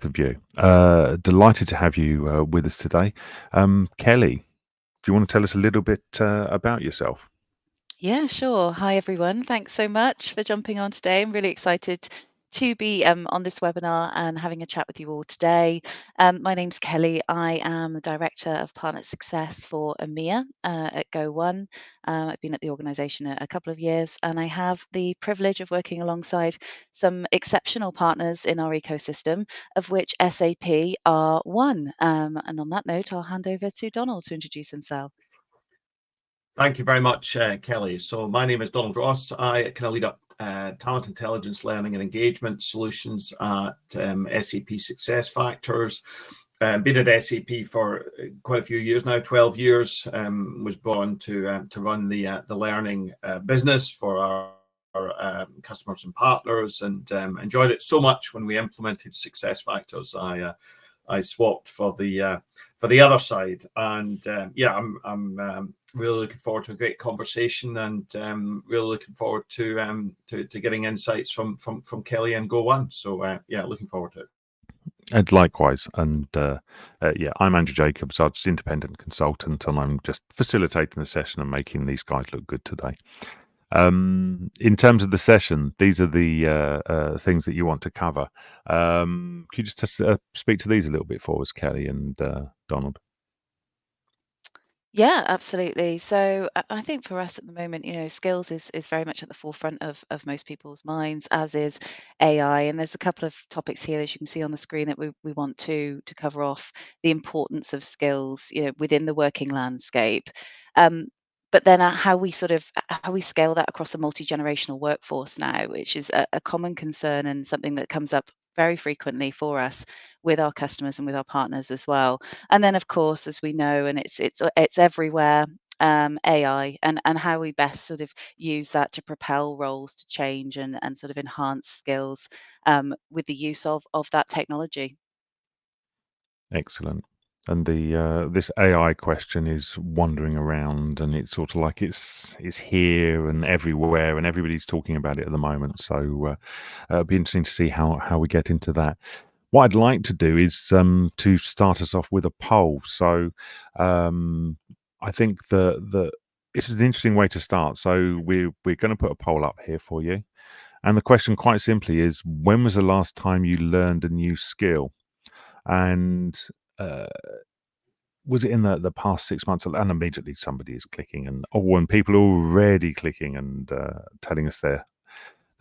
both of you. Delighted to have you with us today. Kelly, do you want to tell us a little bit about yourself? Yeah, sure. Hi, everyone. Thanks so much for jumping on today. I'm really excited to be on this webinar and having a chat with you all today. My name's Kelly. I am the Director of Partner Success for EMEA at Go1. I've been at the organisation a couple of years, and I have the privilege of working alongside some exceptional partners in our ecosystem, of which SAP are one. And on that note, I'll hand over to Donald to introduce himself. Thank you very much, Kelly. So my name is Donald Ross. I kind of lead up talent intelligence, learning and engagement solutions at SAP SuccessFactors. Been at SAP for quite a few years now, 12 years. Was brought on to run the learning business for our customers and partners, and enjoyed it so much when we implemented SuccessFactors. I swapped for the other side, and I'm really looking forward to a great conversation, and really looking forward to getting insights from Kelly and Go1. So looking forward to it. And likewise, and I'm Andrew Jacobs. I'm just independent consultant, and I'm just facilitating the session and making these guys look good today. In terms of the session, these are the things that you want to cover. Could you just speak to these a little bit for us, Kelly and Donald? Yeah, absolutely. So I think for us at the moment, skills is very much at the forefront of most people's minds, as is AI. And there's a couple of topics here, as you can see on the screen, that we want to cover off the importance of skills, within the working landscape. But then how we scale that across a multi-generational workforce now, which is a common concern and something that comes up very frequently for us with our customers and with our partners as well. And then, of course, as we know, and it's everywhere, AI and how we best sort of use that to propel roles to change and sort of enhance skills with the use of that technology. Excellent. And the this AI question is wandering around, and it's sort of like it's here and everywhere, and everybody's talking about it at the moment. So it'll be interesting to see how we get into that. What I'd like to do is to start us off with a poll. So I think the this is an interesting way to start. So we're going to put a poll up here for you, and the question, quite simply, is when was the last time you learned a new skill? And was it in the past 6 months? And immediately somebody is clicking, and people are already clicking and telling us their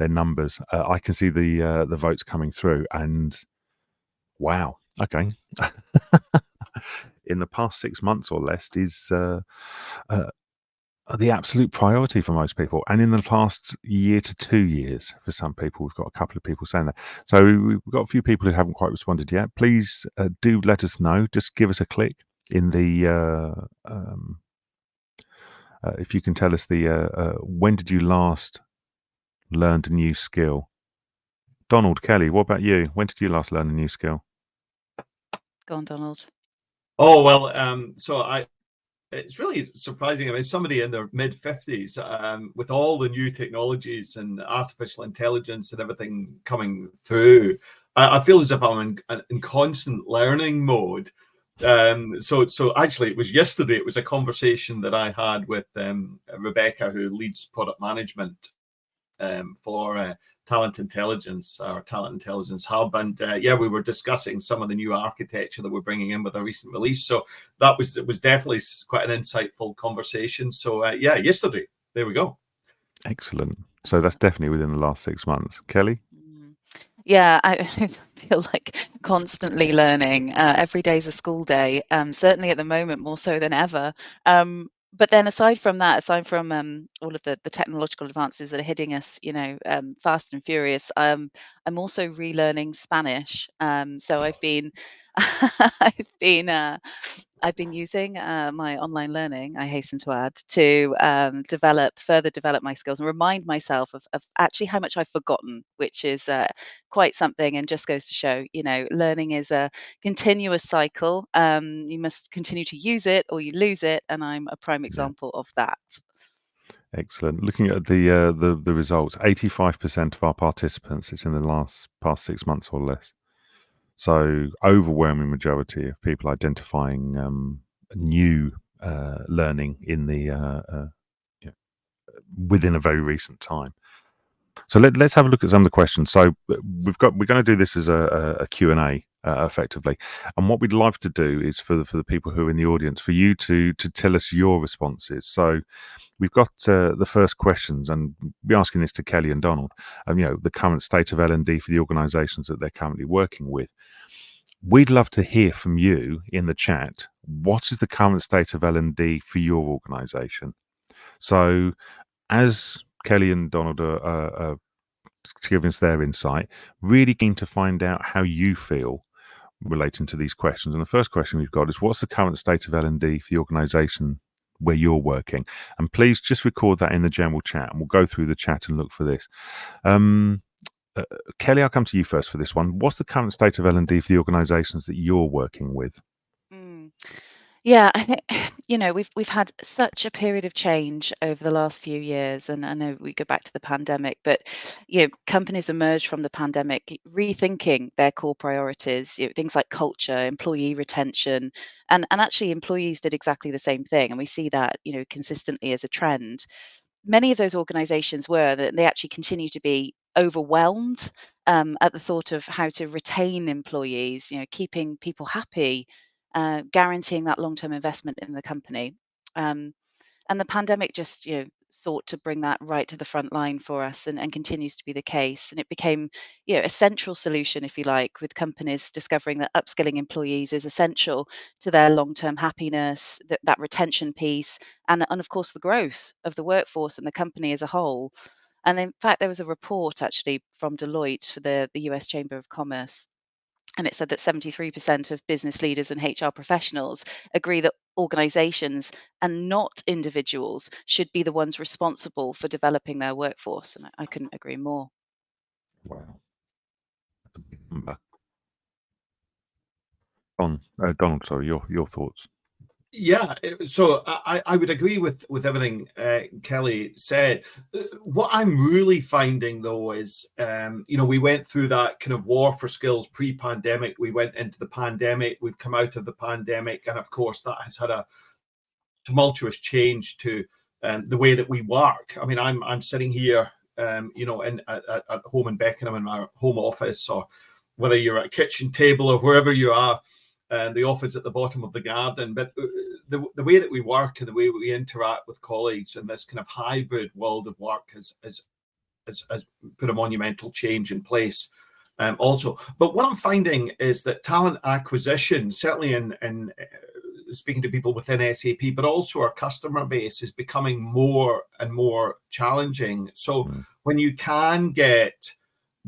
numbers. I can see the votes coming through, and wow, okay. In the past 6 months or less is the absolute priority for most people, and in the past year to 2 years for some people. We've got a couple of people saying that. So we've got a few people who haven't quite responded yet. Please do let us know. Just give us a click in the if you can tell us when did you last learn a new skill? Donald, Kelly, what about you? When did you last learn a new skill? Go on, Donald. Oh, well, it's really surprising. I mean, somebody in their mid-50s, with all the new technologies and artificial intelligence and everything coming through, I feel as if I'm in constant learning mode. So actually, it was yesterday. It was a conversation that I had with Rebecca, who leads product management for Talent Intelligence, our Talent Intelligence Hub, and we were discussing some of the new architecture that we're bringing in with a recent release. So it was definitely quite an insightful conversation. So yesterday, there we go. Excellent. So that's definitely within the last 6 months. Kelly? Yeah, I feel like constantly learning. Every day's a school day. Certainly at the moment, more so than ever. But then aside from all of the technological advances that are hitting us, fast and furious, I'm also relearning Spanish. So I've been I've been using my online learning, I hasten to add, to further develop my skills and remind myself of actually how much I've forgotten, which is quite something, and just goes to show, learning is a continuous cycle. You must continue to use it or you lose it, and I'm a prime example of that. Excellent. Looking at the results, 85% of our participants, it's in the past 6 months or less. So overwhelming majority of people identifying new learning in the you know, within a very recent time. So let's have a look at some of the questions. So we're going to do this as a Q&A effectively, and what we'd love to do is for the people who are in the audience, for you to tell us your responses. So we've got the first questions, and we're asking this to Kelly and Donald. The current state of L&D for the organisations that they're currently working with. We'd love to hear from you in the chat. What is the current state of L&D for your organisation? So, as Kelly and Donald are giving us their insight, really keen to find out how you feel relating to these questions. And the first question we've got is, what's the current state of L&D for the organisation where you're working? And please just record that in the general chat, and we'll go through the chat and look for this. Kelly, I'll come to you first for this one. What's the current state of L&D for the organisations that you're working with? Yeah, I think we've had such a period of change over the last few years, and I know we go back to the pandemic, but companies emerged from the pandemic rethinking their core priorities, things like culture, employee retention, and actually employees did exactly the same thing, and we see that consistently as a trend. Many of those organizations were that they actually continue to be overwhelmed at the thought of how to retain employees, keeping people happy, guaranteeing that long-term investment in the company. And the pandemic just sought to bring that right to the front line for us, and continues to be the case. And it became a central solution, if you like, with companies discovering that upskilling employees is essential to their long-term happiness, that retention piece, and of course the growth of the workforce and the company as a whole. And in fact, there was a report actually from Deloitte for the US Chamber of Commerce, and it said that 73% of business leaders and HR professionals agree that organizations and not individuals should be the ones responsible for developing their workforce. And I couldn't agree more. Wow. Donald, sorry, your thoughts. Yeah, so I would agree with everything Kelly said. What I'm really finding, though, is we went through that kind of war for skills pre-pandemic. We went into the pandemic. We've come out of the pandemic, and of course that has had a tumultuous change to the way that we work. I mean, I'm sitting here, at home in Beckenham in my home office, or whether you're at a kitchen table or wherever you are. The office at the bottom of the garden, but the way that we work and the way we interact with colleagues in this kind of hybrid world of work has put a monumental change in place also. But what I'm finding is that talent acquisition, certainly in speaking to people within SAP, but also our customer base, is becoming more and more challenging. So when you can get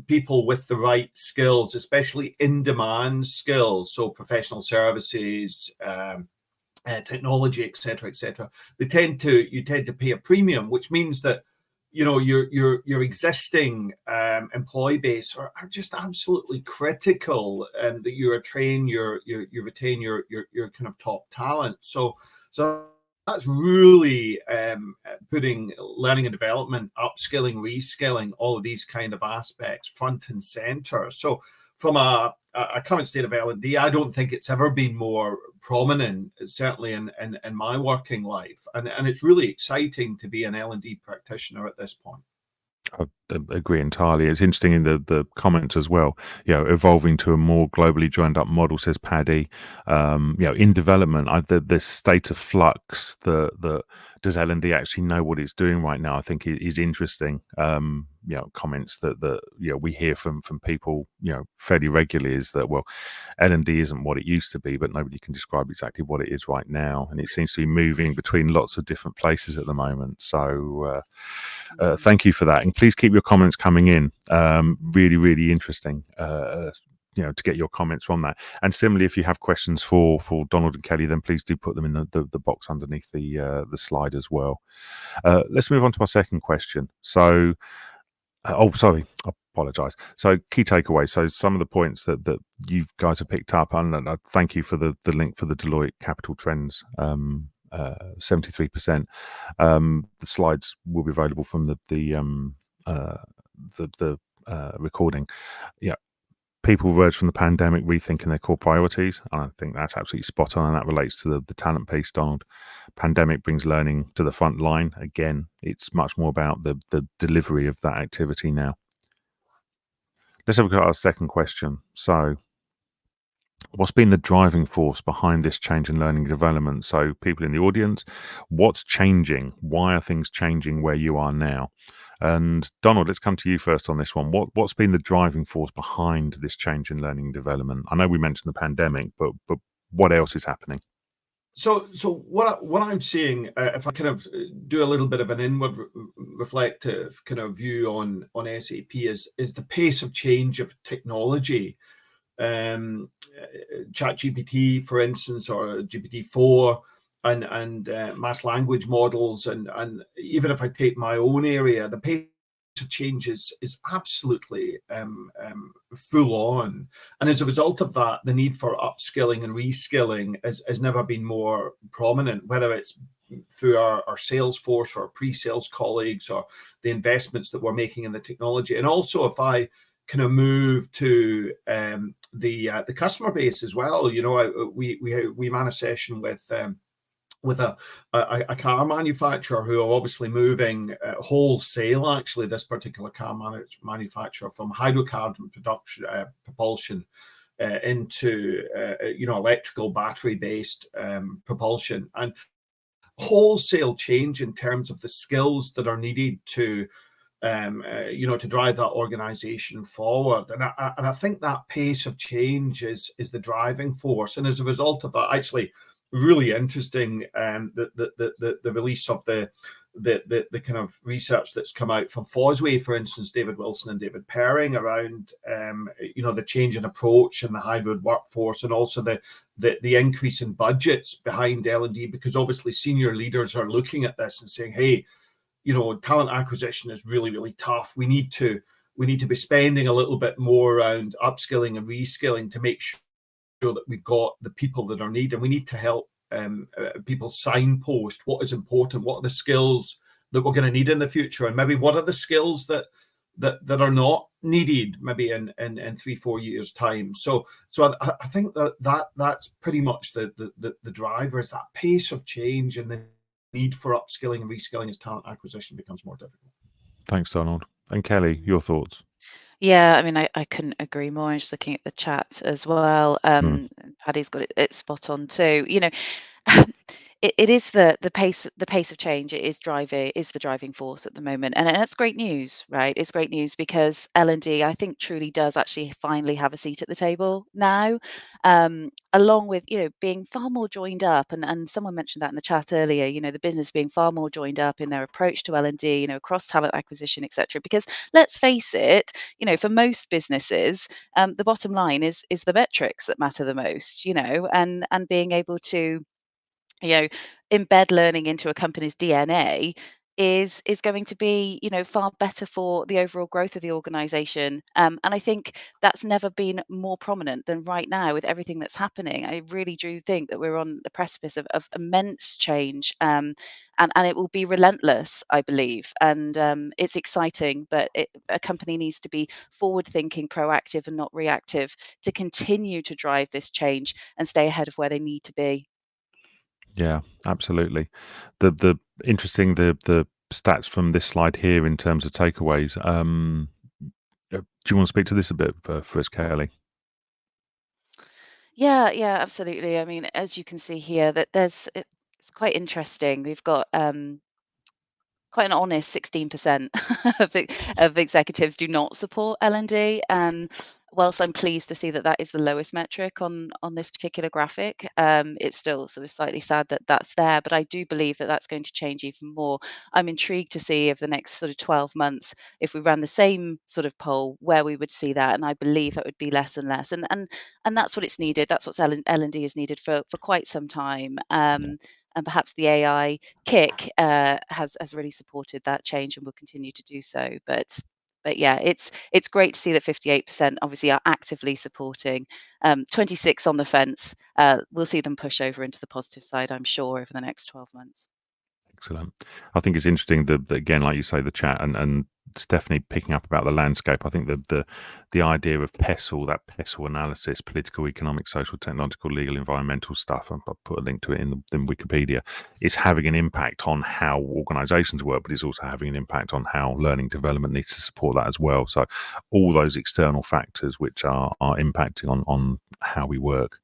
people with the right skills, especially in-demand skills, so professional services, technology, etc., you tend to pay a premium, which means that your existing employee base are just absolutely critical, and that you retain your kind of top talent. So that's really putting learning and development, upskilling, reskilling, all of these kind of aspects front and center. So from a current state of L&D, I don't think it's ever been more prominent, certainly in my working life. And it's really exciting to be an L&D practitioner at this point. I agree entirely. It's interesting in the comments as well. Evolving to a more globally joined up model, says Paddy. In development, the state of flux. The does L&D actually know what it's doing right now? I think is interesting. Comments that we hear from people fairly regularly is that, well, L&D isn't what it used to be, but nobody can describe exactly what it is right now, and it seems to be moving between lots of different places at the moment. So thank you for that, and please keep your comments coming in. Really interesting to get your comments from that. And similarly, if you have questions for Donald and Kelly, then please do put them in the box underneath the slide as well. Let's move on to our second question. So sorry, I apologize. So key takeaways. So some of the points that you guys have picked up, and thank you for the link for the Deloitte Capital Trends 73%. The slides will be available from the recording. people emerge from the pandemic rethinking their core priorities. And I think that's absolutely spot on, and that relates to the talent piece, Donald. Pandemic brings learning to the front line. Again, it's much more about the delivery of that activity now. Let's have a look at our second question. So, what's been the driving force behind this change in learning and development? So, people in the audience, what's changing? Why are things changing where you are now? And Donald, let's come to you first on this one. What's been the driving force behind this change in learning and development? I know we mentioned the pandemic, but what else is happening? So what I'm seeing, if I kind of do a little bit of an inward reflective kind of view on SAP, is the pace of change of technology. ChatGPT, for instance, or GPT-4, and mass language models, and even if I take my own area, the pace of change is absolutely full on, and as a result of that, the need for upskilling and reskilling has never been more prominent, whether it's through our sales force or pre-sales colleagues, or the investments that we're making in the technology. And also, if I kind of move to the customer base as well, you know, we ran a session with a car manufacturer who are obviously moving wholesale, actually, this particular car manufacturer, from hydrocarbon production propulsion into you know, electrical battery based propulsion, and wholesale change in terms of the skills that are needed to you know, to drive that organization forward. And I think that pace of change is the driving force. And as a result of that, actually, really interesting, the release of the kind of research that's come out from Fosway, for instance, David Wilson and David Perring, around you know, the change in approach and the hybrid workforce, and also the increase in budgets behind L&D, because obviously senior leaders are looking at this and saying, hey, you know, talent acquisition is really, really tough. We need to be spending a little bit more around upskilling and reskilling to make sure that we've got the people that are needed. And we need to help people signpost what is important, what are the skills that we're going to need in the future, and maybe what are the skills that are not needed maybe in 3-4 years time. So I think that's pretty much the driver, is that pace of change and the need for upskilling and reskilling as talent acquisition becomes more difficult. Thanks, Donald. And Kelly, your thoughts? Yeah, I mean, I couldn't agree more. I'm just looking at the chat as well. Paddy's got it spot on too. You know, it is the pace of change. It is the driving force at the moment, and that's great news, right? It's great news because L&D, I think, truly does actually finally have a seat at the table now, along with, you know, being far more joined up, and someone mentioned that in the chat earlier. You know, the business being far more joined up in their approach to L&D, you know, across talent acquisition, etc. Because let's face it, you know, for most businesses, the bottom line is the metrics that matter the most, you know, and being able to, you know, embed learning into a company's DNA is going to be, you know, far better for the overall growth of the organization. And I think that's never been more prominent than right now with everything that's happening. I really do think that we're on the precipice of immense change, and it will be relentless, I believe. And it's exciting, but a company needs to be forward-thinking, proactive, and not reactive to continue to drive this change and stay ahead of where they need to be. Yeah, absolutely. The interesting the stats from this slide here in terms of takeaways. Do you want to speak to this a bit for us, Kelly? Yeah, yeah, absolutely. I mean, as you can see here, that it's quite interesting. We've got quite an honest 16% of executives do not support L&D. And whilst I'm pleased to see that that is the lowest metric on this particular graphic, it's still sort of slightly sad that that's there. But I do believe that that's going to change even more. I'm intrigued to see over the next sort of 12 months, if we ran the same sort of poll, where we would see that. And I believe that would be less and less. And that's what it's needed. That's what L&D is needed for quite some time. And perhaps the AI kick has really supported that change and will continue to do so. But yeah, it's great to see that 58% obviously are actively supporting. 26 on the fence. We'll see them push over into the positive side, I'm sure, over the next 12 months. Excellent. I think it's interesting that again, like you say, the chat and Stephanie picking up about the landscape. I think the idea of PESTLE, that PESTLE analysis, political, economic, social, technological, legal, environmental stuff, and I'll put a link to it in Wikipedia, is having an impact on how organisations work, but it's also having an impact on how learning development needs to support that as well. So all those external factors which are impacting on how we work.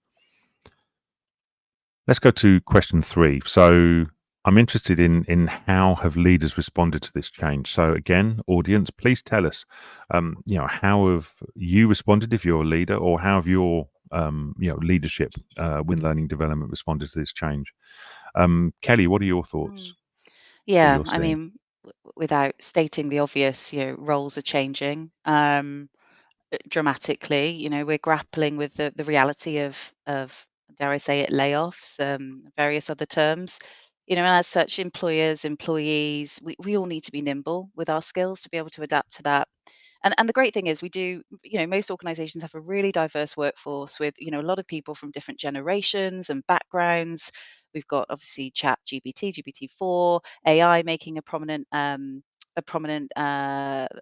Let's go to question 3. So I'm interested in how have leaders responded to this change. So again, audience, please tell us, how have you responded if you're a leader, or how have your leadership with learning development responded to this change? Kelly, what are your thoughts? Yeah, you're I seeing? mean, without stating the obvious, roles are changing. Dramatically. We're grappling with the reality of dare I say it, layoffs, various other terms. And as such, employers, employees, we all need to be nimble with our skills to be able to adapt to that. And the great thing is we do, most organizations have a really diverse workforce with, a lot of people from different generations and backgrounds. We've got obviously chat GPT, GPT-4, AI making a prominent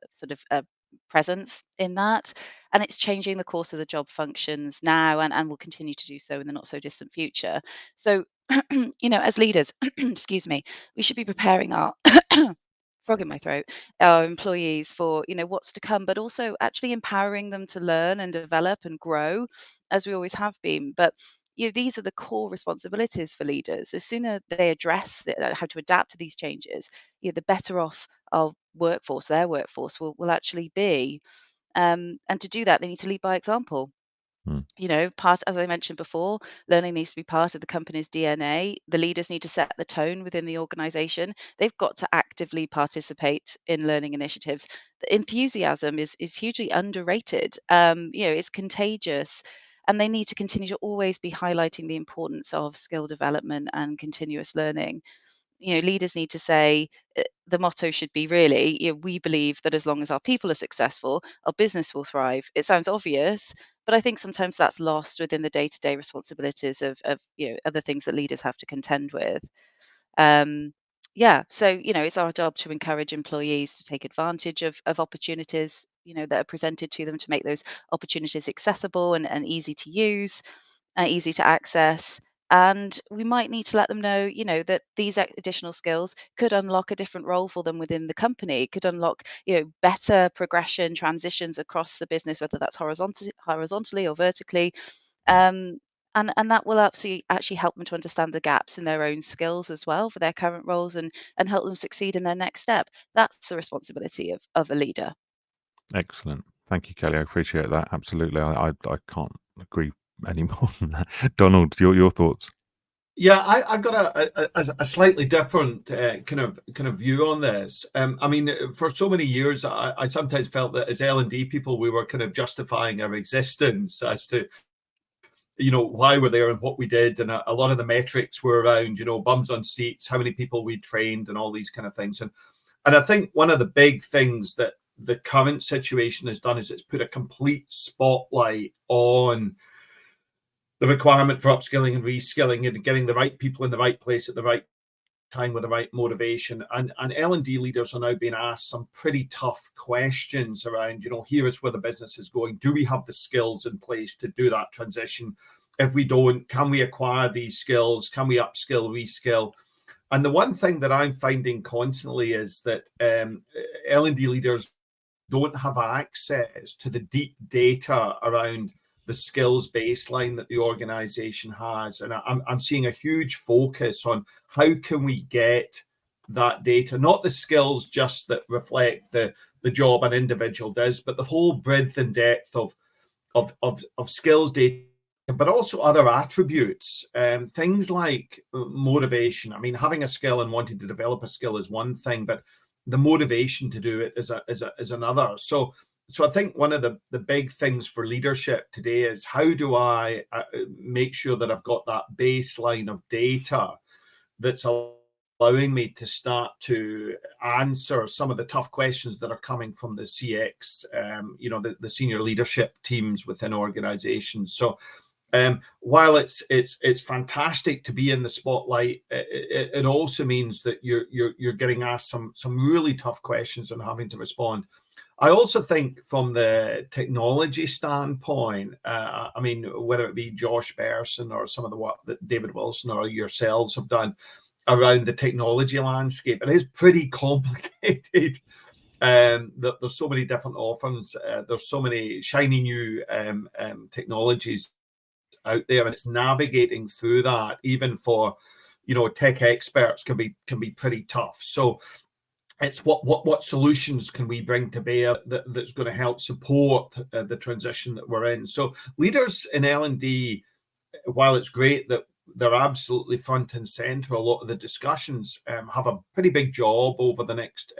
sort of presence in that, and it's changing the course of the job functions now, and will continue to do so in the not so distant future. So as leaders, excuse me, we should be preparing our frog in my throat, our employees for what's to come, but also actually empowering them to learn and develop and grow as we always have been. But these are the core responsibilities for leaders. The sooner they address how to adapt to these changes, the better off our workforce, their workforce will actually be. And to do that, they need to lead by example. Mm. Part, as I mentioned before, learning needs to be part of the company's DNA. The leaders need to set the tone within the organization. They've got to actively participate in learning initiatives. The enthusiasm is hugely underrated. It's contagious. And they need to continue to always be highlighting the importance of skill development and continuous learning. Leaders need to say the motto should be really, we believe that as long as our people are successful, our business will thrive. It sounds obvious, but I think sometimes that's lost within the day-to-day responsibilities of other things that leaders have to contend with. So it's our job to encourage employees to take advantage of opportunities that are presented to them, to make those opportunities accessible and easy to use, easy to access. And we might need to let them know, that these additional skills could unlock a different role for them within the company, could unlock, better progression, transitions across the business, whether that's horizontally or vertically. Um, and that will actually help them to understand the gaps in their own skills as well for their current roles, and help them succeed in their next step. That's the responsibility of a leader. Excellent. Thank you, Kelly. I appreciate that. Absolutely. I can't agree any more than that. Donald, your thoughts? Yeah, I've got a slightly different kind of view on this. I mean, for so many years, I sometimes felt that as L&D people, we were kind of justifying our existence as to why we're there and what we did, and a lot of the metrics were around bums on seats, how many people we trained, and all these kind of things. And I think one of the big things that the current situation has done is it's put a complete spotlight on the requirement for upskilling and reskilling and getting the right people in the right place at the right time with the right motivation. And L&D leaders are now being asked some pretty tough questions around, here is where the business is going. Do we have the skills in place to do that transition? If we don't, can we acquire these skills? Can we upskill, reskill? And the one thing that I'm finding constantly is that L&D leaders don't have access to the deep data around the skills baseline that the organization has. And I'm seeing a huge focus on how can we get that data, not the skills just that reflect the job an individual does, but the whole breadth and depth of skills data, but also other attributes, things like motivation. I mean, having a skill and wanting to develop a skill is one thing, but the motivation to do it is another. So I think one of the big things for leadership today is how do I make sure that I've got that baseline of data that's allowing me to start to answer some of the tough questions that are coming from the CX, the senior leadership teams within organizations. So While it's fantastic to be in the spotlight, it also means that you're getting asked some really tough questions and having to respond. I also think from the technology standpoint, I mean, whether it be Josh Bersin or some of the work that David Wilson or yourselves have done around the technology landscape, it is pretty complicated. There's so many different offerings. There's so many shiny new technologies out there, and it's navigating through that, even for tech experts, can be pretty tough. So it's what solutions can we bring to bear that's going to help support the transition that we're in. So leaders in L&D, while it's great that they're absolutely front and center, a lot of the discussions have a pretty big job over the next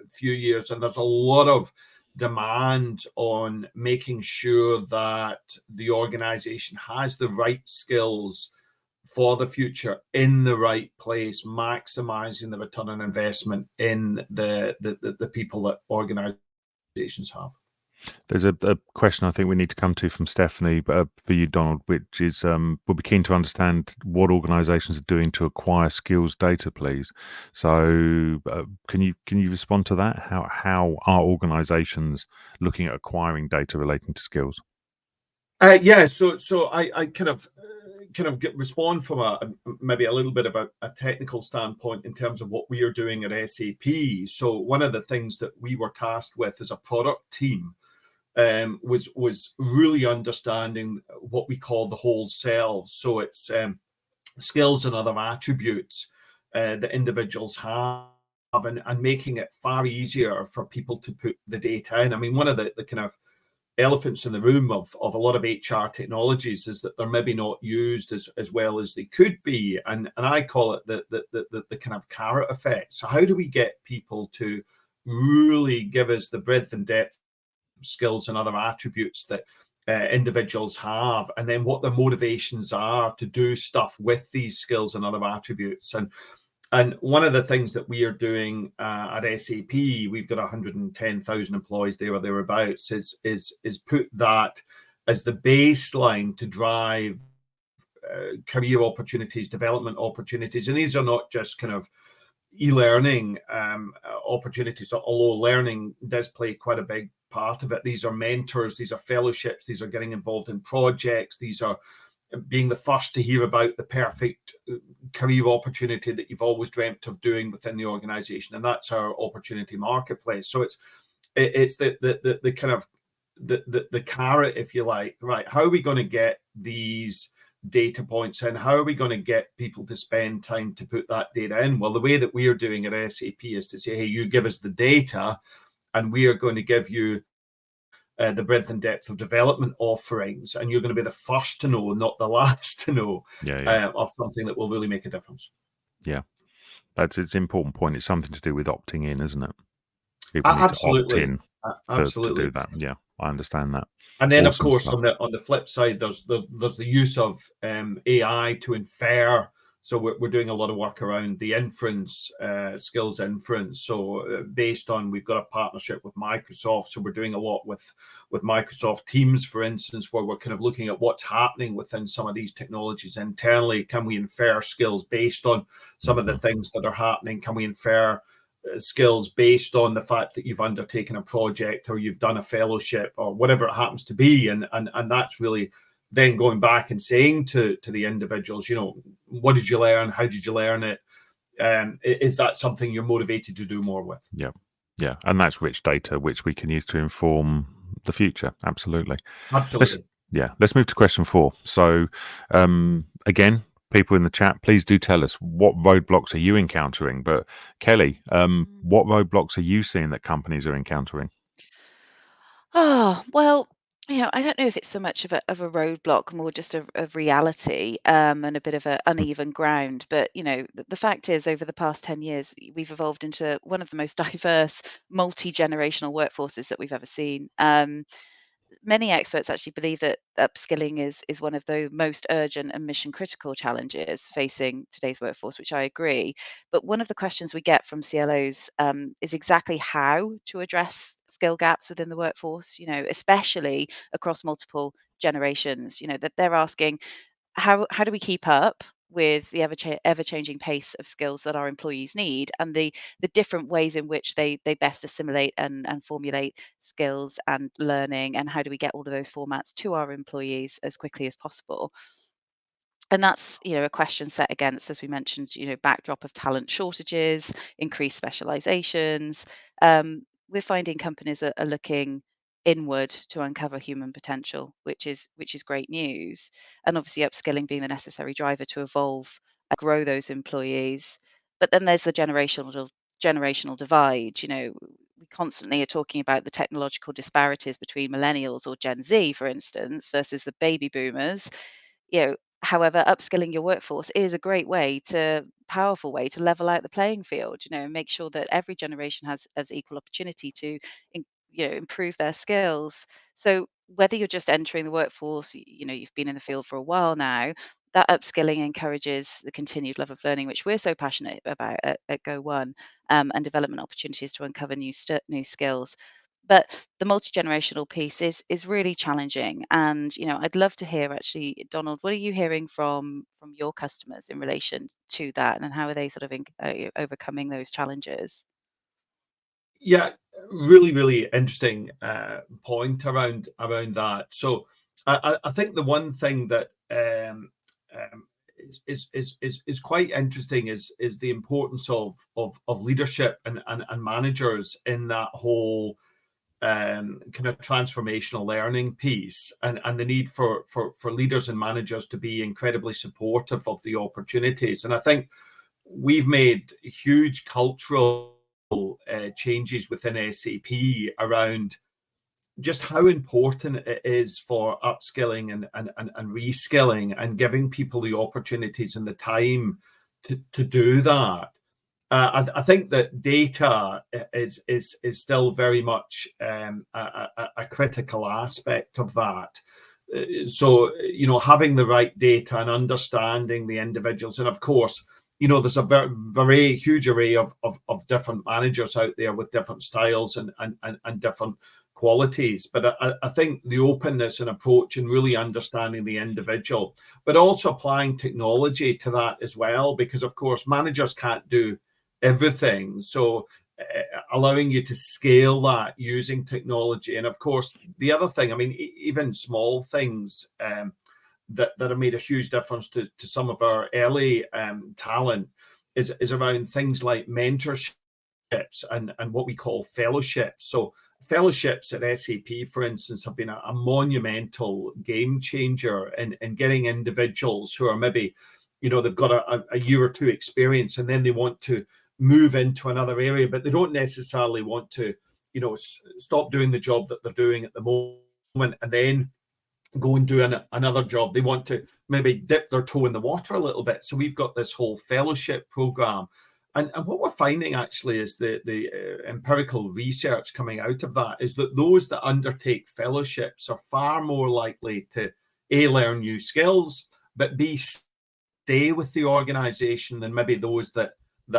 few years, and there's a lot of demand on making sure that the organization has the right skills for the future in the right place, maximizing the return on investment in the people that organizations have. There's a question I think we need to come to from Stephanie for you, Donald, which is we'll be keen to understand what organisations are doing to acquire skills data, please. So can you respond to that? How are organisations looking at acquiring data relating to skills? Yeah, so I kind of respond from maybe a little bit of a technical standpoint in terms of what we are doing at SAP. So one of the things that we were tasked with as a product team was really understanding what we call the whole self. So it's skills and other attributes that individuals have, and making it far easier for people to put the data in. I mean, one of the kind of elephants in the room of a lot of HR technologies is that they're maybe not used as well as they could be, and I call it the kind of carrot effect. So how do we get people to really give us the breadth and depth skills and other attributes that individuals have, and then what their motivations are to do stuff with these skills and other attributes. And one of the things that we are doing at SAP, we've got 110,000 employees there or thereabouts, is put that as the baseline to drive career opportunities, development opportunities. And these are not just kind of e-learning opportunities, although learning does play quite a big part of it. These are mentors, these are fellowships, these are getting involved in projects, these are being the first to hear about the perfect career opportunity that you've always dreamt of doing within the organization, and that's our opportunity marketplace. So it's the kind of the carrot, if you like. Right, how are we going to get these data points in? How are we going to get people to spend time to put that data in? Well, the way that we are doing at SAP is to say, hey, you give us the data, and we are going to give you the breadth and depth of development offerings, and you're going to be the first to know, not the last to know, of something that will really make a difference. Yeah, it's an important point. It's something to do with opting in, isn't it? People need Absolutely. to opt in to do that. Yeah, I understand that. And then, awesome, of course, stuff. on the flip side, there's the use of AI to infer. So we're doing a lot of work around the inference, skills inference. So based on, we've got a partnership with Microsoft. So we're doing a lot with Microsoft Teams, for instance, where we're kind of looking at what's happening within some of these technologies internally. Can we infer skills based on some of the things that are happening? Can we infer skills based on the fact that you've undertaken a project or you've done a fellowship or whatever it happens to be? And that's really then going back and saying to the individuals, what did you learn? How did you learn it? Is that something you're motivated to do more with? Yeah. And that's rich data, which we can use to inform the future. Absolutely. Let's move to question 4. So again, people in the chat, please do tell us, what roadblocks are you encountering? But Kelly, what roadblocks are you seeing that companies are encountering? Oh, well, I don't know if it's so much of a roadblock, more just a reality, and a bit of an uneven ground. But the fact is, over the past 10 years, we've evolved into one of the most diverse, multi-generational workforces that we've ever seen. Many experts actually believe that upskilling is one of the most urgent and mission critical challenges facing today's workforce, which I agree. But one of the questions we get from CLOs is exactly how to address skill gaps within the workforce, especially across multiple generations, that they're asking, how do we keep up with the ever changing pace of skills that our employees need, and the different ways in which they best assimilate and formulate skills and learning, and how do we get all of those formats to our employees as quickly as possible. And that's, a question set against, as we mentioned, backdrop of talent shortages, increased specializations. We're finding companies are looking inward to uncover human potential, which is great news. And obviously, upskilling being the necessary driver to evolve and grow those employees. But then there's the generational divide. We constantly are talking about the technological disparities between millennials or Gen Z, for instance, versus the baby boomers. However, upskilling your workforce is a great powerful way to level out the playing field, and make sure that every generation has equal opportunity to, improve their skills. So whether you're just entering the workforce, you've been in the field for a while now, that upskilling encourages the continued love of learning, which we're so passionate about at Go One, and development opportunities to uncover new skills. But the multi-generational piece is really challenging. And, I'd love to hear, actually, Donald, what are you hearing from your customers in relation to that, and how are they sort of overcoming those challenges? Yeah, really, really interesting point around that. So I think the one thing that is quite interesting is the importance of leadership and managers in that whole kind of transformational learning piece, and the need for leaders and managers to be incredibly supportive of the opportunities. And I think we've made huge cultural changes within SAP around just how important it is for upskilling and reskilling, and giving people the opportunities and the time to do that. I think that data is still very much a critical aspect of that. So, having the right data and understanding the individuals, and of course, there's a very huge array of different managers out there with different styles and different qualities. But I think the openness and approach, and really understanding the individual, but also applying technology to that as well, because of course managers can't do everything. So allowing you to scale that using technology. And of course, the other thing, even small things that have made a huge difference to some of our early talent is around things like mentorships and what we call fellowships. So fellowships at SAP, for instance, have been a monumental game changer in getting individuals who are maybe, they've got a year or two experience, and then they want to move into another area, but they don't necessarily want to, stop doing the job that they're doing at the moment and then go and do another job. They want to maybe dip their toe in the water a little bit. So we've got this whole fellowship program. And what we're finding actually is the empirical research coming out of that is that those that undertake fellowships are far more likely to A, learn new skills, but B, stay with the organization than maybe those that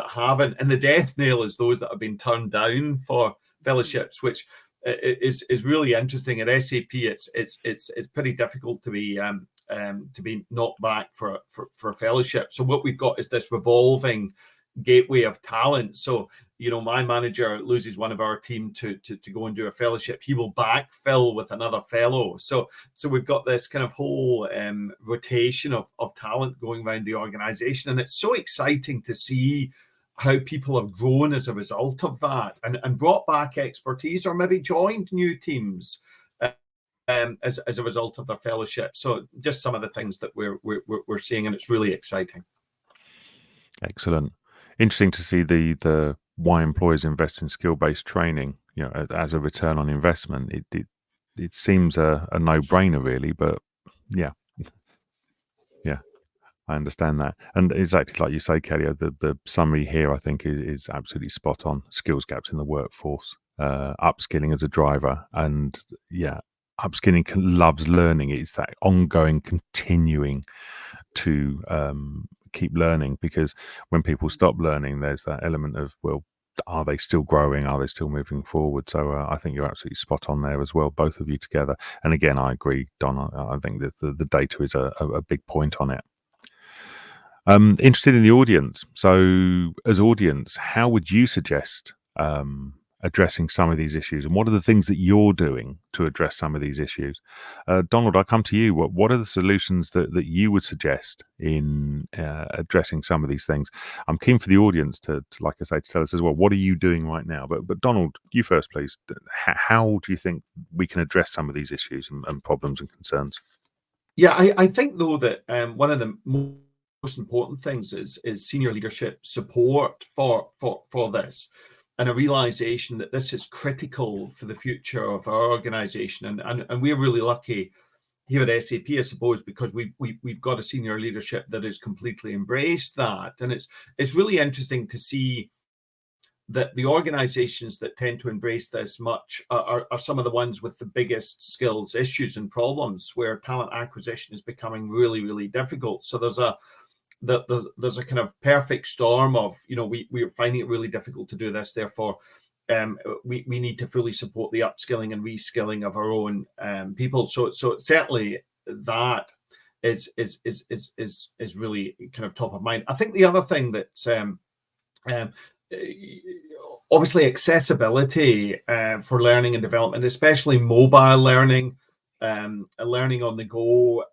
haven't. And the death knell is those that have been turned down for fellowships, which is really interesting. At SAP, it's pretty difficult to be knocked back for a fellowship. So what we've got is this revolving gateway of talent. So my manager loses one of our team to go and do a fellowship, he will backfill with another fellow. So we've got this kind of whole rotation of talent going around the organization, and it's so exciting to see how people have grown as a result of that, and brought back expertise, or maybe joined new teams as a result of their fellowship. So just some of the things that we're seeing, and it's really exciting. Excellent. Interesting to see the why employers invest in skill-based training, as a return on investment. It seems a no-brainer, really, but yeah, I understand that. And exactly like you say, Kelly, the summary here, I think, is absolutely spot on. Skills gaps in the workforce, upskilling as a driver, and upskilling loves learning. It's that ongoing, continuing to keep learning, because when people stop learning, there's that element of, well, are they still growing? Are they still moving forward? So I think you're absolutely spot on there as well, both of you together. And again, I agree, Don. I think that the data is a big point on it. Interested in the audience. So, as audience, how would you suggest addressing some of these issues, and what are the things that you're doing to address some of these issues? Donald, I come to you. What are the solutions that you would suggest in addressing some of these things? I'm keen for the audience to, like I say, to tell us as well. What are you doing right now? But Donald, you first, please. How do you think we can address some of these issues and problems and concerns? Yeah, I think though that one of the most important things is senior leadership support for this, and a realization that this is critical for the future of our organization. And we're really lucky here at SAP, I suppose, because we've got a senior leadership that has completely embraced that. And it's really interesting to see that the organizations that tend to embrace this much are some of the ones with the biggest skills issues and problems, where talent acquisition is becoming really, really difficult. So there's a kind of perfect storm of, we're finding it really difficult to do this. Therefore, we need to fully support the upskilling and reskilling of our own people. So certainly that is really kind of top of mind. I think the other thing that obviously accessibility for learning and development, especially mobile learning, learning on the go,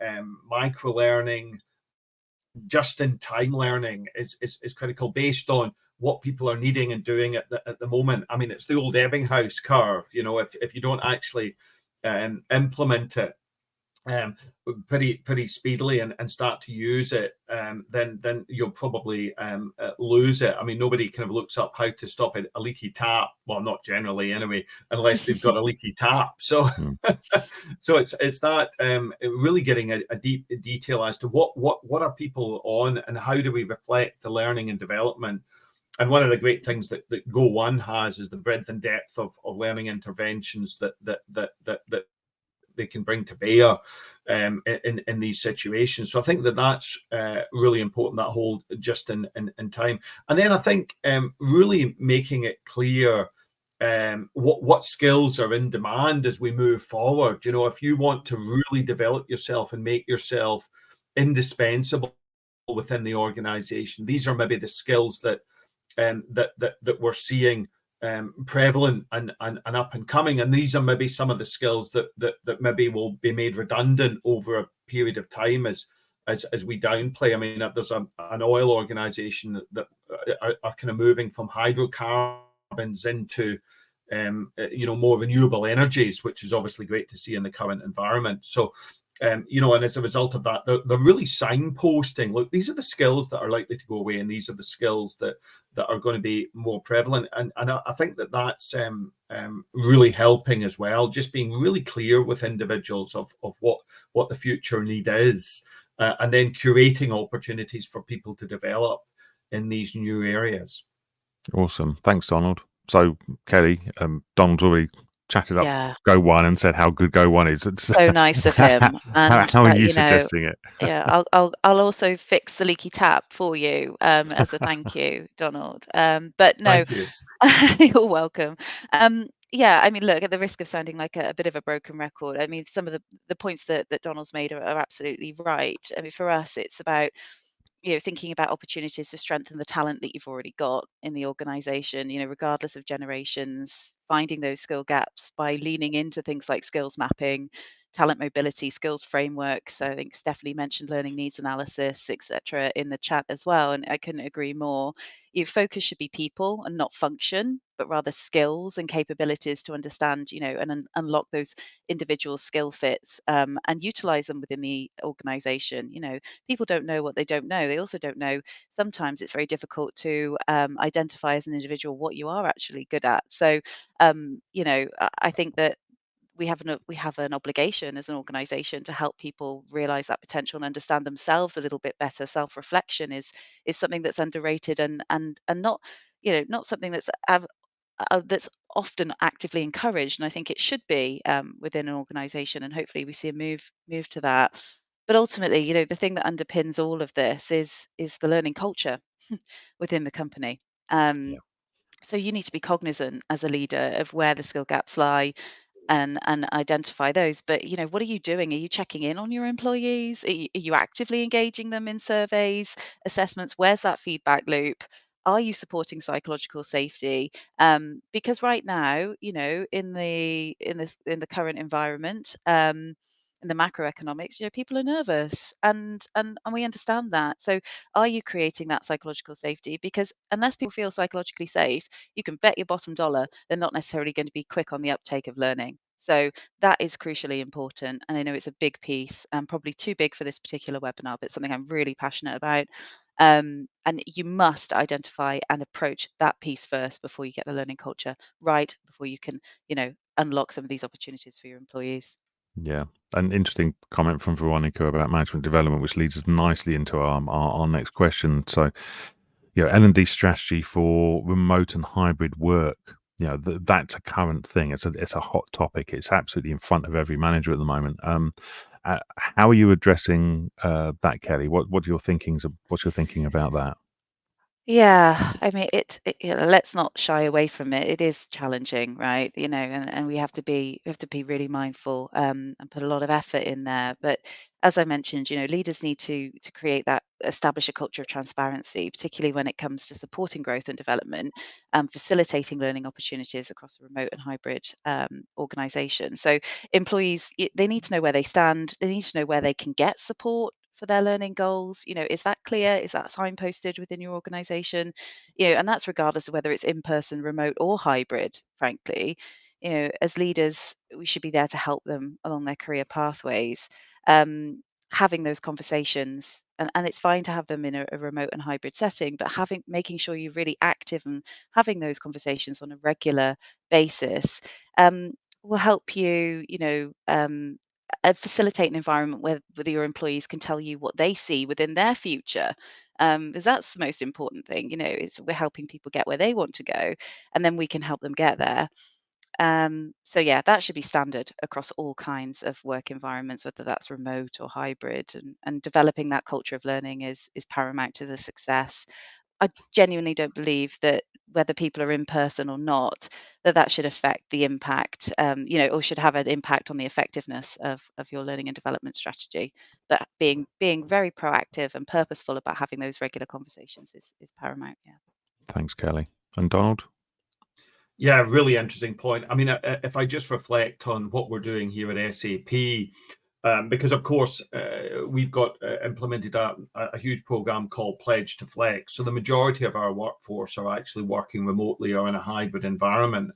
micro learning, just-in-time learning is critical based on what people are needing and doing at the moment. I mean, it's the old Ebbinghaus curve. If you don't actually implement it pretty speedily and start to use it, then you'll probably lose it. I mean, nobody kind of looks up how to stop a leaky tap. Well, not generally anyway, unless they've got a leaky tap. So, so it's that really getting a deep detail as to what are people on and how do we reflect the learning and development. And one of the great things that Go One has is the breadth and depth of learning interventions that they can bring to bear in these situations. So I think that's really important, that whole just in time. And then I think really making it clear what skills are in demand as we move forward. If you want to really develop yourself and make yourself indispensable within the organization, these are maybe the skills that we're seeing prevalent and up and coming, and these are maybe some of the skills that maybe will be made redundant over a period of time as we downplay. I mean, there's an oil organization that are kind of moving from hydrocarbons into more renewable energies, which is obviously great to see in the current environment. So and as a result of that, they're really signposting, look, these are the skills that are likely to go away, and these are the skills that are going to be more prevalent. And I think that's really helping as well, just being really clear with individuals of what the future need is, and then curating opportunities for people to develop in these new areas. Awesome. Thanks, Donald. So, Kelly, Donald's already chatted up Go One and said how good Go One is. It's so nice of him. And how are you suggesting it? Yeah, I'll also fix the leaky tap for you as a thank you, Donald. But no, Thank you. you're welcome. Yeah, I mean, look, at the risk of sounding like a bit of a broken record, I mean, some of the points that Donald's made are absolutely right. I mean, for us, it's about thinking about opportunities to strengthen the talent that you've already got in the organization, regardless of generations, finding those skill gaps by leaning into things like skills mapping, talent mobility, skills frameworks. I think Stephanie mentioned learning needs analysis, etc., in the chat as well. And I couldn't agree more. Your focus should be people and not function, but rather skills and capabilities to understand, and unlock those individual skill fits, and utilize them within the organization. People don't know what they don't know. They also don't know, sometimes it's very difficult to identify as an individual what you are actually good at. So, I think that we have an obligation as an organization to help people realize that potential and understand themselves a little bit better. Self-reflection is something that's underrated and not, not something that's often actively encouraged, and I think it should be within an organization, and hopefully we see a move to that. But ultimately, the thing that underpins all of this is the learning culture within the company. So you need to be cognizant as a leader of where the skill gaps lie and identify those. But what are you doing? Are you checking in on your employees? Are you actively engaging them in surveys, assessments? Where's that feedback loop? Are you supporting psychological safety? Because right now, in the current environment, in the macroeconomics, people are nervous, and we understand that. So, are you creating that psychological safety? Because unless people feel psychologically safe, you can bet your bottom dollar they're not necessarily going to be quick on the uptake of learning. So that is crucially important. And I know it's a big piece and probably too big for this particular webinar, but something I'm really passionate about. And you must identify and approach that piece first before you get the learning culture right, before you can, unlock some of these opportunities for your employees. Yeah, an interesting comment from Veronica about management development, which leads us nicely into our next question. So, L&D strategy for remote and hybrid work. That's a current thing. It's a hot topic. It's absolutely in front of every manager at the moment. How are you addressing that, Kelly? What's your thinking about that? Yeah, I mean, let's not shy away from it. It is challenging, right? And we have to be really mindful, and put a lot of effort in there. But as I mentioned, leaders need to create that, establish a culture of transparency, particularly when it comes to supporting growth and development, and facilitating learning opportunities across a remote and hybrid organization. So employees, they need to know where they stand. They need to know where they can get support for their learning goals. Is that clear? Is that signposted within your organization? And that's regardless of whether it's in person, remote, or hybrid, frankly. As leaders, we should be there to help them along their career pathways. Having those conversations, and it's fine to have them in a remote and hybrid setting, but making sure you're really active and having those conversations on a regular basis, um, will help you, facilitate an environment where your employees can tell you what they see within their future, because that's the most important thing. Is we're helping people get where they want to go, and then we can help them get there. So yeah, that should be standard across all kinds of work environments, whether that's remote or hybrid, and developing that culture of learning is paramount to the success. I genuinely don't believe that whether people are in person or not, that should affect the impact, or should have an impact on the effectiveness of your learning and development strategy. But being very proactive and purposeful about having those regular conversations is paramount. Yeah. Thanks, Kelly. And Donald? Yeah, really interesting point. I mean, if I just reflect on what we're doing here at SAP, because of course we've got implemented a huge program called Pledge to Flex. So the majority of our workforce are actually working remotely or in a hybrid environment.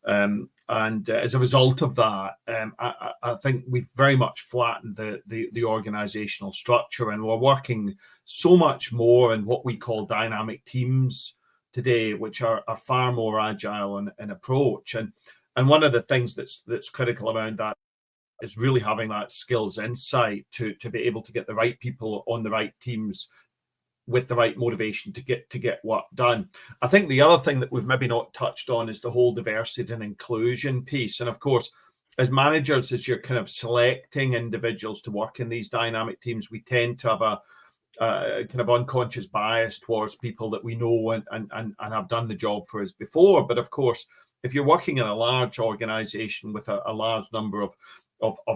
And as a result of that, I think we've very much flattened the organizational structure, and we're working so much more in what we call dynamic teams today, which are far more agile in approach. And one of the things that's critical around that is really having that skills insight to be able to get the right people on the right teams with the right motivation to get work done. I think the other thing that we've maybe not touched on is the whole diversity and inclusion piece. And of course, as managers, as you're kind of selecting individuals to work in these dynamic teams, we tend to have a kind of unconscious bias towards people that we know and have done the job for us before. But of course, if you're working in a large organization with a large number of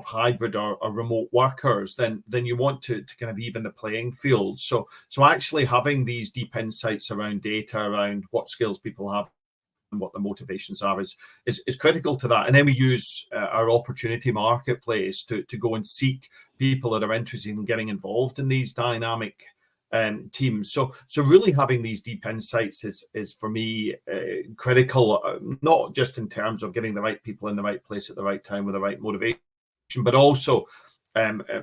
hybrid or remote workers, then you want to kind of even the playing field. So actually having these deep insights around data, around what skills people have and what the motivations are is critical to that. And then we use our opportunity marketplace to go and seek people that are interested in getting involved in these dynamic teams. So really having these deep insights is for me critical, not just in terms of getting the right people in the right place at the right time with the right motivation, but also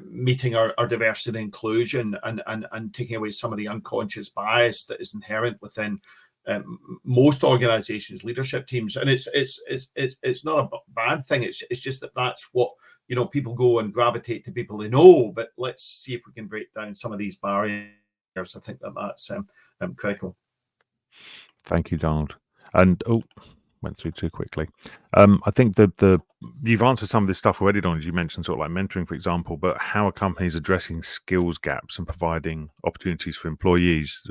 meeting our diversity and inclusion and taking away some of the unconscious bias that is inherent within most organizations, leadership teams. And it's not a bad thing. It's just that's what people go and gravitate to people they know. But let's see if we can break down some of these barriers. I think that's critical. Thank you, Donald. And went through too quickly. I think that you've answered some of this stuff already, Donald. You mentioned sort of like mentoring, for example, but how are companies addressing skills gaps and providing opportunities for employees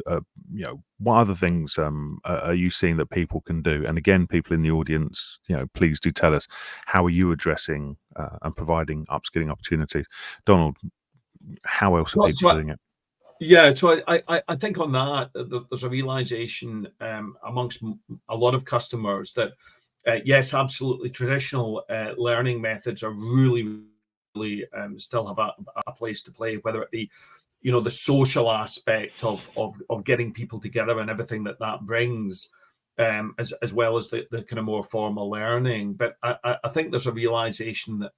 what other things are you seeing that people can do? And again, people in the audience, please do tell us, how are you addressing and providing upskilling opportunities? Donald, how else are people doing it? Yeah, so I think on that there's a realization amongst a lot of customers that yes, absolutely, traditional learning methods are really still have a place to play, whether it be the social aspect of getting people together and everything that brings, as well as the kind of more formal learning. But I think there's a realization that